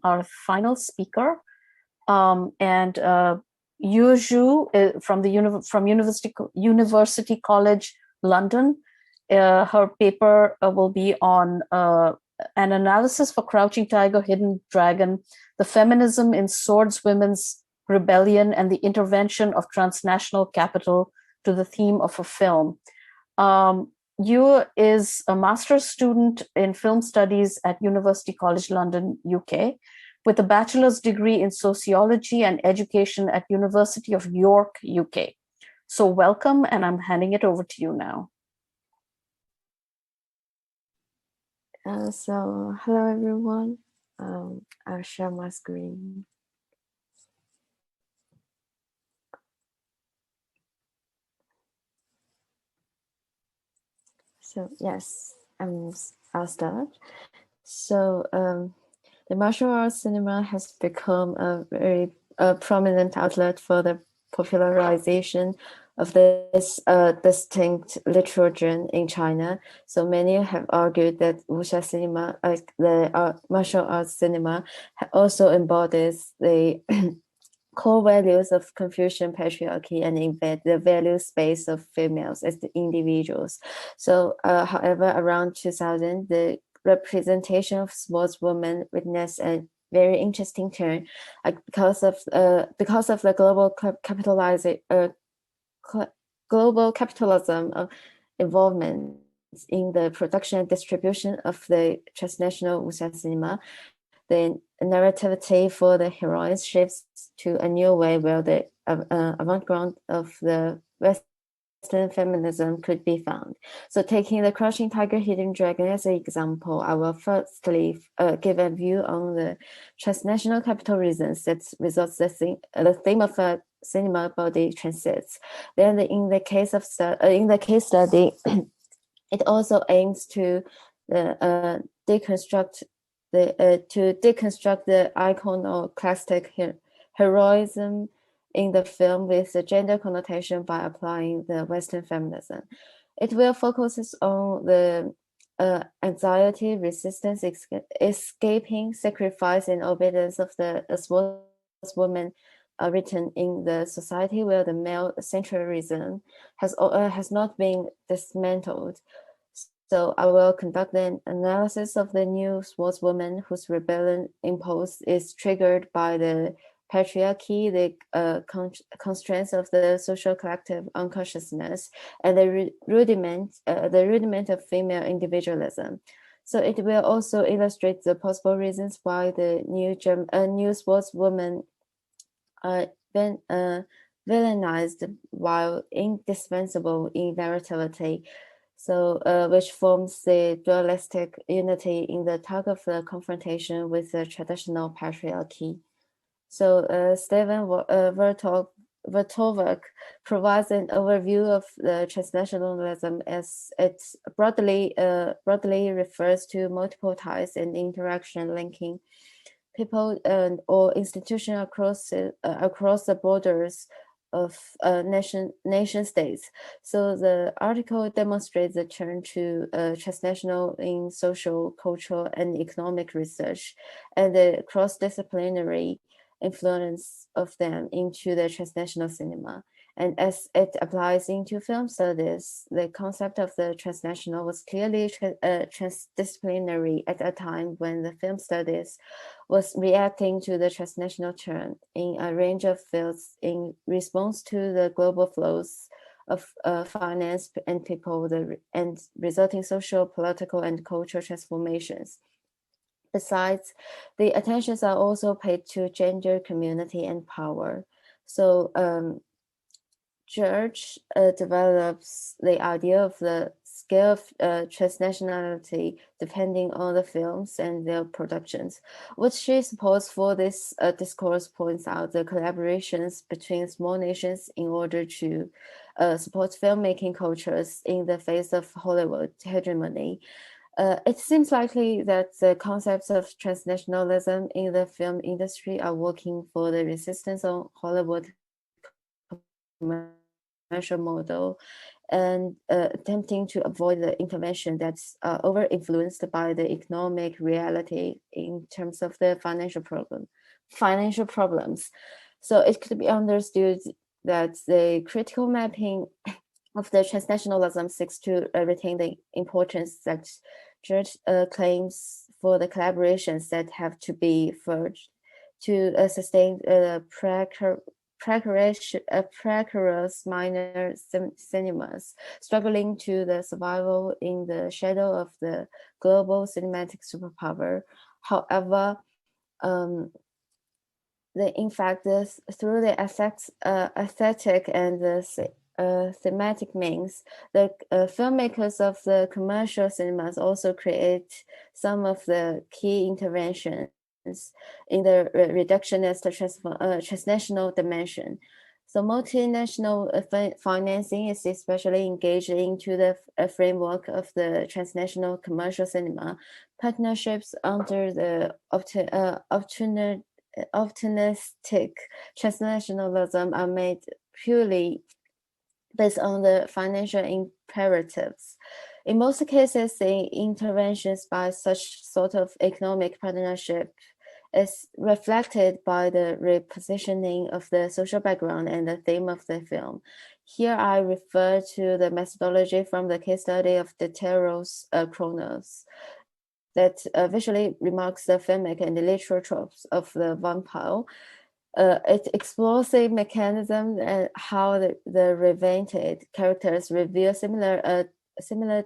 our final speaker. And Yu Zhu from University College London. Her paper will be on an analysis for Crouching Tiger, Hidden Dragon, the feminism in swordswomen's rebellion and the intervention of transnational capital to the theme of a film. Yu is a master's student in film studies at University College London, UK, with a bachelor's degree in sociology and education at University of York, UK. So welcome, and I'm handing it over to you now. So hello everyone. I'll share my screen. So yes, I'll start. So the martial arts cinema has become a very prominent outlet for the popularization of this distinct literature in China. So many have argued that wuxia cinema, like the martial arts cinema, also embodies the core values of Confucian patriarchy and embed the value space of females as the individuals. So, however, around 2000, the representation of sportswomen witnessed a very interesting turn, because of the global capitalism involvement in the production and distribution of the transnational wuxia cinema. The narrativity for the heroines shifts to a new way where the avant-garde of the Western feminism could be found. So taking the Crouching Tiger, Hidden Dragon as an example, I will firstly give a view on the transnational capital reasons that results the theme of a cinema body transits. Then in the case study, it also aims to deconstruct the iconoclastic heroism in the film with the gender connotation by applying the Western feminism. It will focus on the anxiety, resistance, escaping, sacrifice, and obedience of the sportswoman written in the society where the male centrism has not been dismantled. So I will conduct an analysis of the new sportswoman whose rebellion impulse is triggered by the patriarchy, the constraints of the social collective unconsciousness, and the rudiment of female individualism. So it will also illustrate the possible reasons why the new sportswoman been villainized while indispensable in narrativity. So, which forms the dualistic unity in the tug of the confrontation with the traditional patriarchy. So, Stephen Vertovec provides an overview of the transnationalism as it broadly refers to multiple ties and interaction linking people or institutions across the borders of nation states. So the article demonstrates the turn to transnational in social, cultural, and economic research, and the cross-disciplinary influence of them into the transnational cinema. And as it applies into film studies, the concept of the transnational was clearly transdisciplinary at a time when the film studies was reacting to the transnational trend in a range of fields in response to the global flows of finance and people and resulting social, political, and cultural transformations. Besides, the attentions are also paid to gender, community, and power. So George develops the idea of the scale of transnationality depending on the films and their productions. What she supports for this discourse points out the collaborations between small nations in order to support filmmaking cultures in the face of Hollywood hegemony. It seems likely that the concepts of transnationalism in the film industry are working for the resistance on Hollywood commercial model and attempting to avoid the intervention that's over-influenced by the economic reality in terms of the financial problems. So it could be understood that the critical mapping of the transnationalism seeks to retain the importance that Church claims for the collaborations that have to be forged to sustain precarious minor cinemas, struggling to the survival in the shadow of the global cinematic superpower. However, in fact, through the aesthetic and the thematic means, the filmmakers of the commercial cinemas also create some of the key interventions in the reductionist transnational dimension. So multinational financing is especially engaged into the framework of the transnational commercial cinema. Partnerships under the opportunistic transnationalism are made purely based on the financial imperatives. In most cases, the interventions by such sort of economic partnership is reflected by the repositioning of the social background and the theme of the film. Here I refer to the methodology from the case study of Deuteros Chronos that visually remarks the filmic and the literal tropes of the vampire. It explores the mechanism and how the reinvented characters reveal similar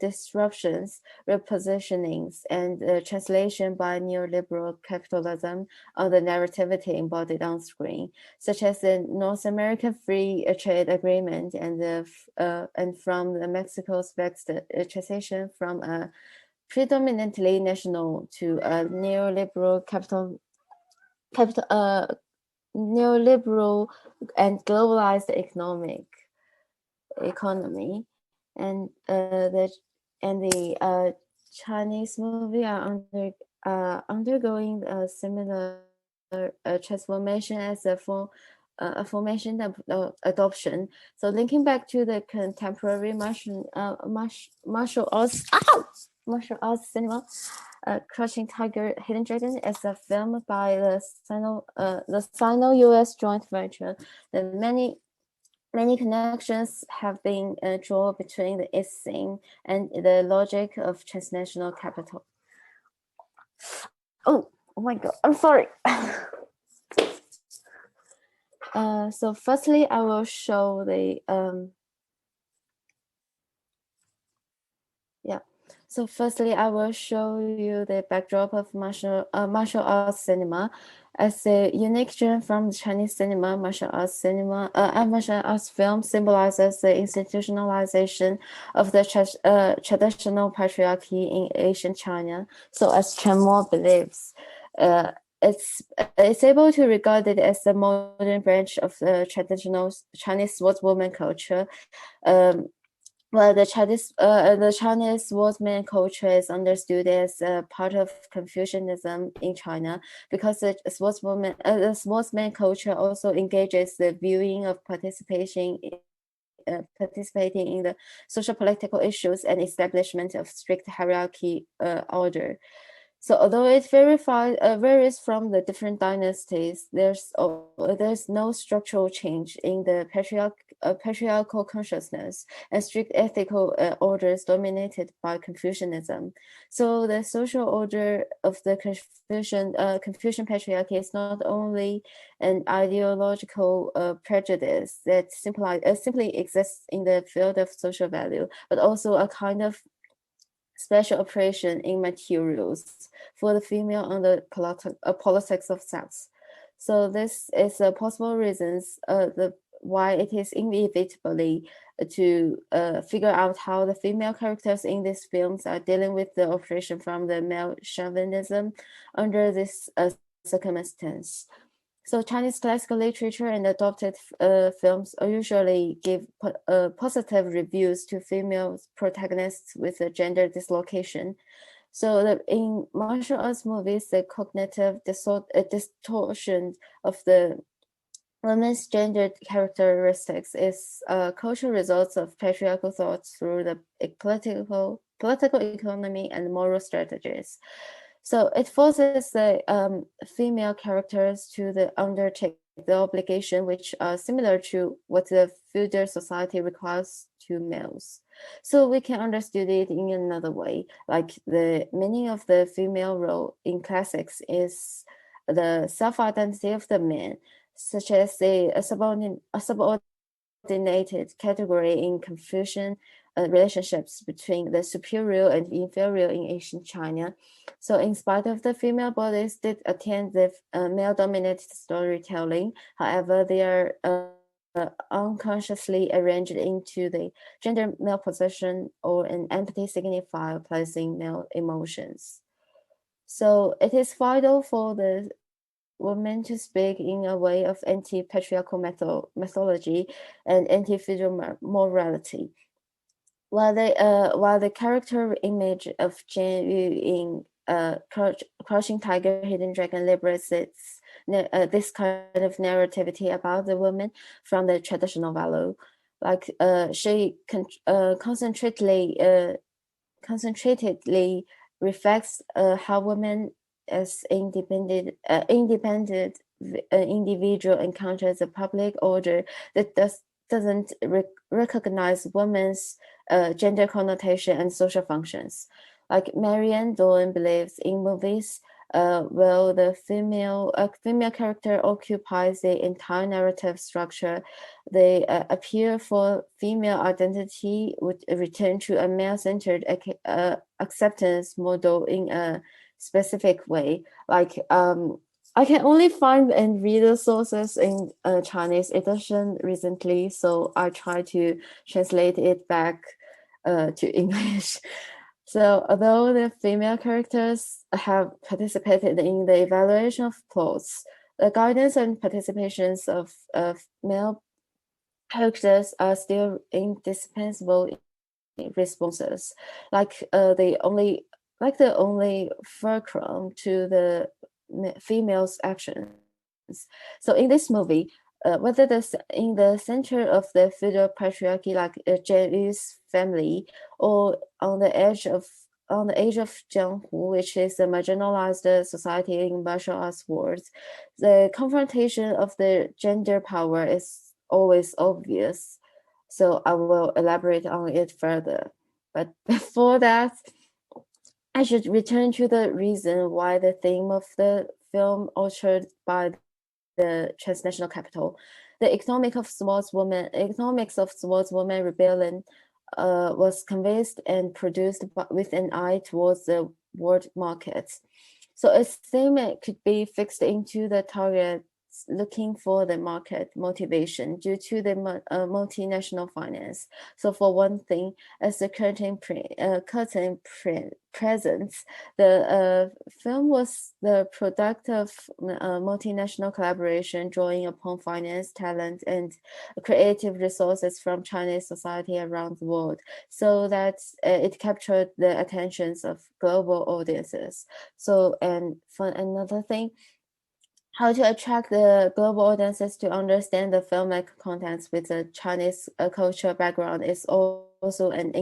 disruptions, repositionings, and translation by neoliberal capitalism on the narrativity embodied on screen, such as the North American Free Trade Agreement and from the Mexico's transition from a predominantly national to a neoliberal neoliberal and globalized economy, and the Chinese movie are undergoing a similar transformation as a formation adoption. So linking back to the contemporary martial arts cinema, Crouching Tiger, Hidden Dragon is a film by the Sino-US joint venture. Many connections have been drawn between the its theme and the logic of transnational capital. Oh my God, I'm sorry. So firstly, I will show the So firstly, I will show you the backdrop of martial arts cinema. As a unique genre from Chinese cinema, martial arts film symbolizes the institutionalization of the traditional patriarchy in ancient China. So as Chen Mo believes, it's able to regard it as the modern branch of the traditional Chinese swordswoman culture. Well, the Chinese swordsman culture is understood as part of Confucianism in China because the swordsman culture also engages the viewing of participating in the social political issues and establishment of strict hierarchy order. So although it varies from the different dynasties, there's no structural change in the patriarchal consciousness and strict ethical orders dominated by Confucianism. So the social order of the Confucian patriarchy is not only an ideological prejudice that simply exists in the field of social value, but also a kind of special operation in materials for the female on the politics of sex. So this is a possible reasons why it is inevitably to figure out how the female characters in these films are dealing with the operation from the male chauvinism under this circumstance. So Chinese classical literature and adopted films usually give positive reviews to female protagonists with a gender dislocation. So in martial arts movies, the cognitive distortion of the women's gender characteristics is cultural results of patriarchal thoughts through the political economy, and moral strategies. So it forces the female characters to undertake the obligation which are similar to what the feudal society requires to males. So we can understand it in another way, like the meaning of the female role in classics is the self-identity of the man, such as a subordinated category in Confucian relationships between the superior and inferior in ancient China. So in spite of the female bodies did attend the male-dominated storytelling, however, they are unconsciously arranged into the gender male position or an empty signifier placing male emotions. So it is vital for the women to speak in a way of anti-patriarchal mythology and anti-feudal morality. While the character image of Jian Yu in Crouching Tiger, Hidden Dragon liberates this kind of narrativity about the woman from the traditional value. Like she concentratedly reflects how women as independent individual encounters a public order that doesn't recognize women's gender connotation and social functions. Like Marianne Dawn believes in movies, well, the female character occupies the entire narrative structure. The appeal for female identity would return to a male-centered acceptance model in a specific way. Like I can only find and read the sources in Chinese edition recently, so I try to translate it back to English. So although the female characters have participated in the evaluation of plots, the guidance and participations of male characters are still indispensable responses, like the only fulcrum to the female's actions. So in this movie, whether in the center of the feudal patriarchy, like Jian family, or on the edge of Jianghu, which is a marginalized society in martial arts worlds, the confrontation of the gender power is always obvious. So I will elaborate on it further. But before that, I should return to the reason why the theme of the film ushered by the transnational capital. The economics of sportswoman rebellion was convinced and produced with an eye towards the world markets. So its theme could be fixed into the target looking for the market motivation due to the multinational finance. So for one thing, as the curtain presents, the film was the product of multinational collaboration drawing upon finance, talent, and creative resources from Chinese society around the world, so that it captured the attentions of global audiences. So, and for another thing, how to attract the global audiences to understand the filmic contents with a Chinese cultural background is also an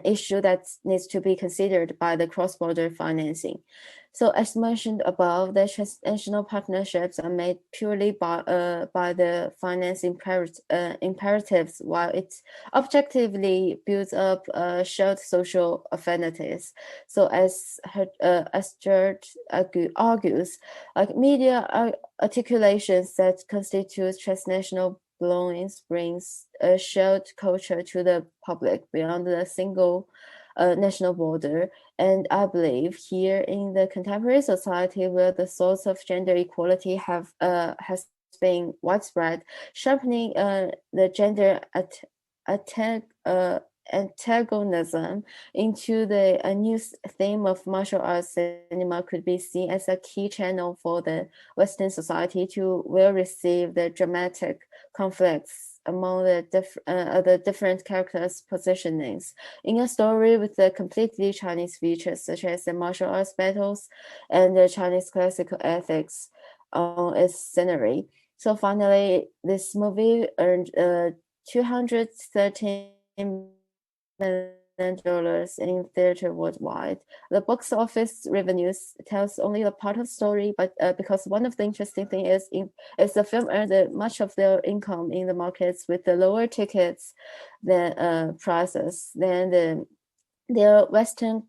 issue that needs to be considered by the cross-border financing. So as mentioned above, the transnational partnerships are made purely by the finance imperatives, while it objectively builds up shared social affinities. So as George argues, like media articulations that constitute transnational belongings brings a shared culture to the public beyond the single national border. And I believe here in the contemporary society where the thoughts of gender equality has been widespread, sharpening the gender antagonism into the new theme of martial arts cinema could be seen as a key channel for the Western society to well receive the dramatic conflicts among the different characters' positionings in a story with the completely Chinese features, such as the martial arts battles and the Chinese classical ethics on its scenery. So finally, this movie earned $213 million in theater worldwide. The box office revenues tells only a part of the story, but because one of the interesting thing is the film earned much of their income in the markets with the lower tickets than prices than their Western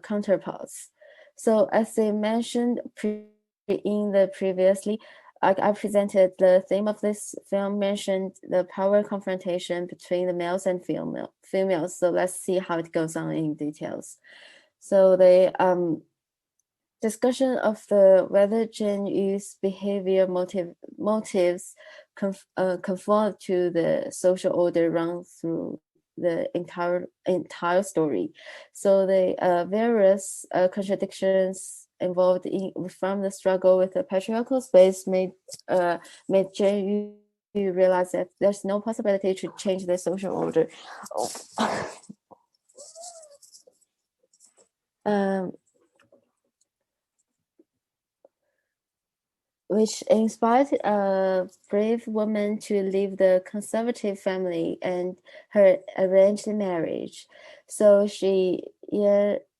counterparts. So as I mentioned in the previously, I presented the theme of this film mentioned the power confrontation between the males and females. So let's see how it goes on in details. So the discussion of the whether Jane Yu's behavior motives conform to the social order run through the entire story. So the various contradictions involved from the struggle with the patriarchal space made Jane Yu realize that there's no possibility to change the social order. Which inspired a brave woman to leave the conservative family and her arranged marriage. So she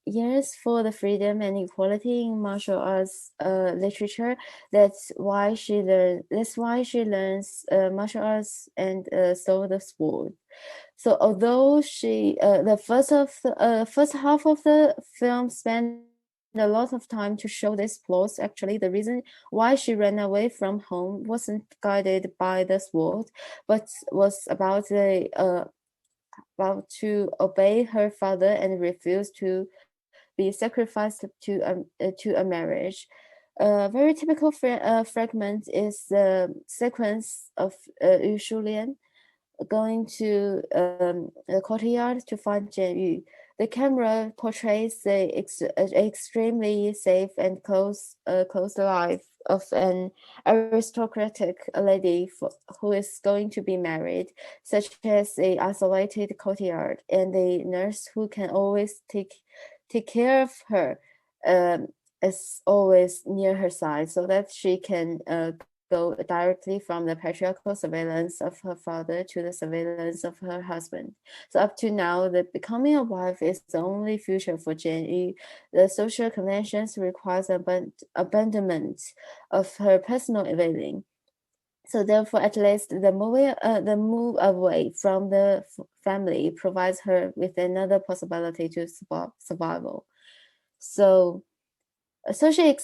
yearns for the freedom and equality in martial arts literature. That's why she learns martial arts and so the sport. So although she the first half of the film spent a lot of time to show this plot, actually the reason why she ran away from home wasn't guided by the sword, but was about to obey her father and refuse to be sacrificed to a marriage. A very typical fragment is the sequence of Yu Shulian going to the courtyard to find Jian Yu. The camera portrays the extremely safe and close life of an aristocratic lady who is going to be married, such as a isolated courtyard and a nurse who can always take care of her, is always near her side, so that she can go directly from the patriarchal surveillance of her father to the surveillance of her husband. So up to now, the becoming a wife is the only future for Jane Yu. The social conventions requires abandonment of her personal living. So therefore, at least the move away from the family provides her with another possibility to survival. So she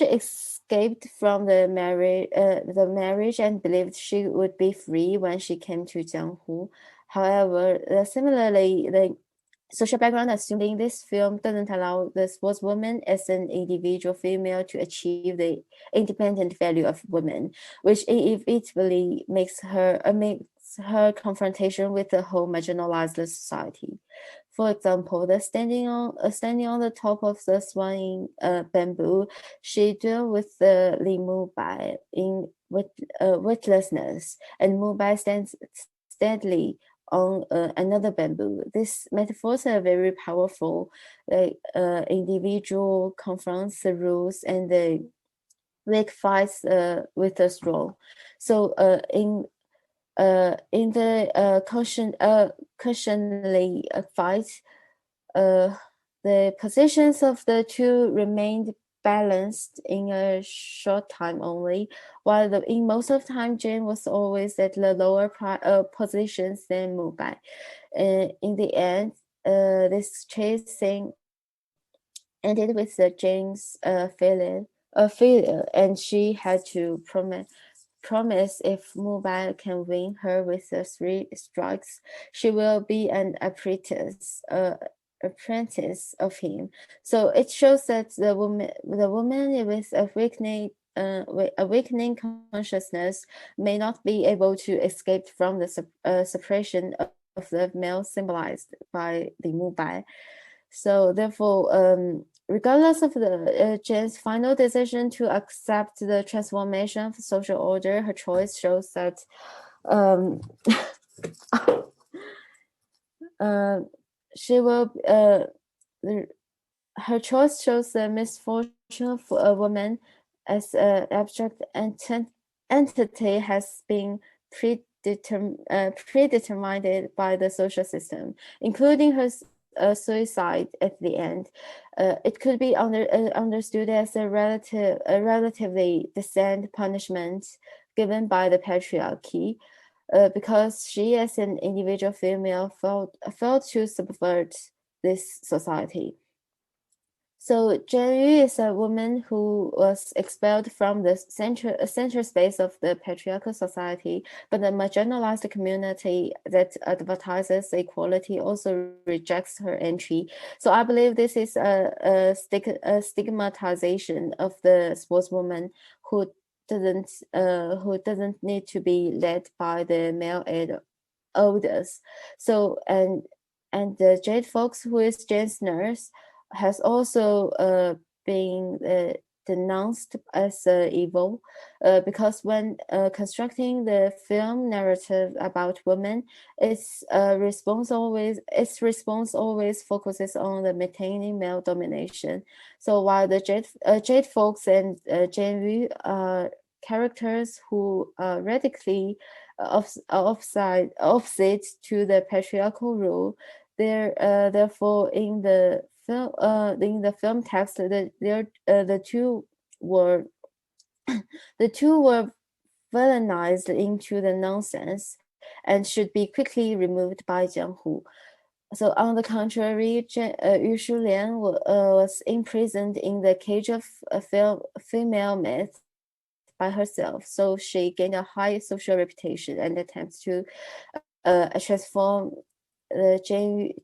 escaped from the marriage and believed she would be free when she came to Jianghu. However, similarly, the social background assumed in this film doesn't allow the sportswoman as an individual female to achieve the independent value of women, which inevitably makes her confrontation with the whole marginalized society. For example, standing on the top of the swaying bamboo, she dealt with the Li Mu Bai in weightlessness, and Mu Bai stands steadily on another bamboo. These metaphors are very powerful. The individual confronts the rules, and the weak fights with the strong. So in the cautionary fight, the positions of the two remained balanced in a short time only, while in most of the time Jane was always at the lower positions than Mu Bai. In the end, this chase scene ended with Jane's failure, and she had to promise if Mu Bai can win her with the 3 strikes, she will be an apprentice of him. So it shows that the woman with awakening consciousness may not be able to escape from the suppression of the male symbolized by the Mu Bai. So therefore, regardless of the Jane's final decision to accept the transformation of social order, her choice shows that she will. Her choice shows the misfortune of a woman as abstract entity has been predetermined by the social system, including her suicide at the end. It could be understood as a relatively decent punishment given by the patriarchy, because she, as an individual female, felt to subvert this society. So Zhang Yu is a woman who was expelled from the center space of the patriarchal society, but the marginalized community that advertises equality also rejects her entry. So I believe this is a stigmatization of the sportswoman who doesn't need to be led by the male elders. So and the Jade Fox, who is Jane's nurse, has also been denounced as evil, because when constructing the film narrative about women, its response always focuses on the maintaining male domination. So while the Jade Fox and Jane Yu are characters who are radically opposite to the patriarchal rule, therefore in the film text, the two were villainized into the nonsense and should be quickly removed by Jiang Hu. So on the contrary, Yu Shulian was imprisoned in the cage of a female myth by herself. So she gained a high social reputation and attempts to transform the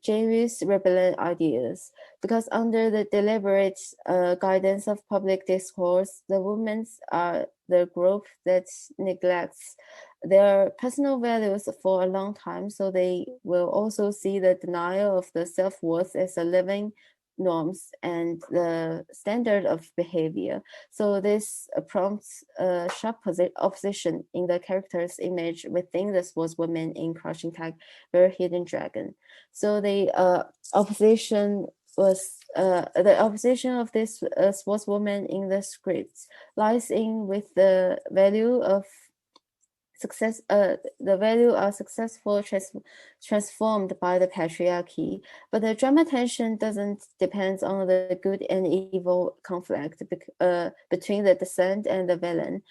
James rebellion ideas, because under the deliberate guidance of public discourse, the women are the group that neglects their personal values for a long time, so they will also see the denial of the self-worth as a living norms and the standard of behavior. So this prompts a sharp opposition in the character's image within the sportswoman in Crouching Tiger, Hidden Dragon. So the opposition of this sportswoman in the script lies in with the value of success, the value are successful transformed by the patriarchy, but the drama tension doesn't depend on the good and evil conflict between the descent and the villain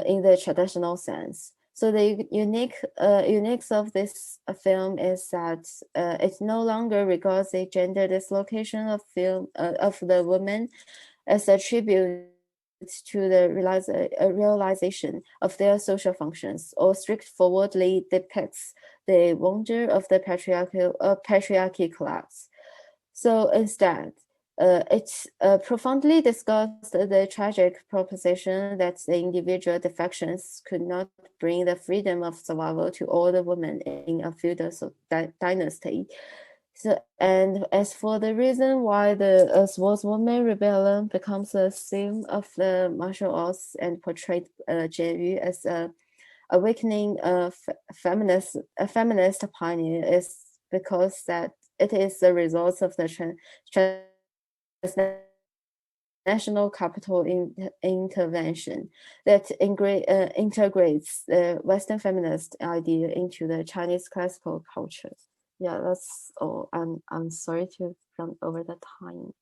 in the traditional sense. So the uniqueness of this film is that it no longer regards the gender dislocation of the woman as a tribute to the realization of their social functions, or straightforwardly depicts the wonder of the patriarchy collapse. So instead, it profoundly discussed the tragic proposition that the individual defections could not bring the freedom of survival to all the women in a feudal dynasty. So, and as for the reason why the sportswoman rebellion becomes a theme of the martial arts and portrayed Jie Yu as a awakening feminist pioneer, is because that it is the result of the transnational capital intervention that integrates the Western feminist idea into the Chinese classical culture. Yeah, that's all. I'm sorry to run over the time.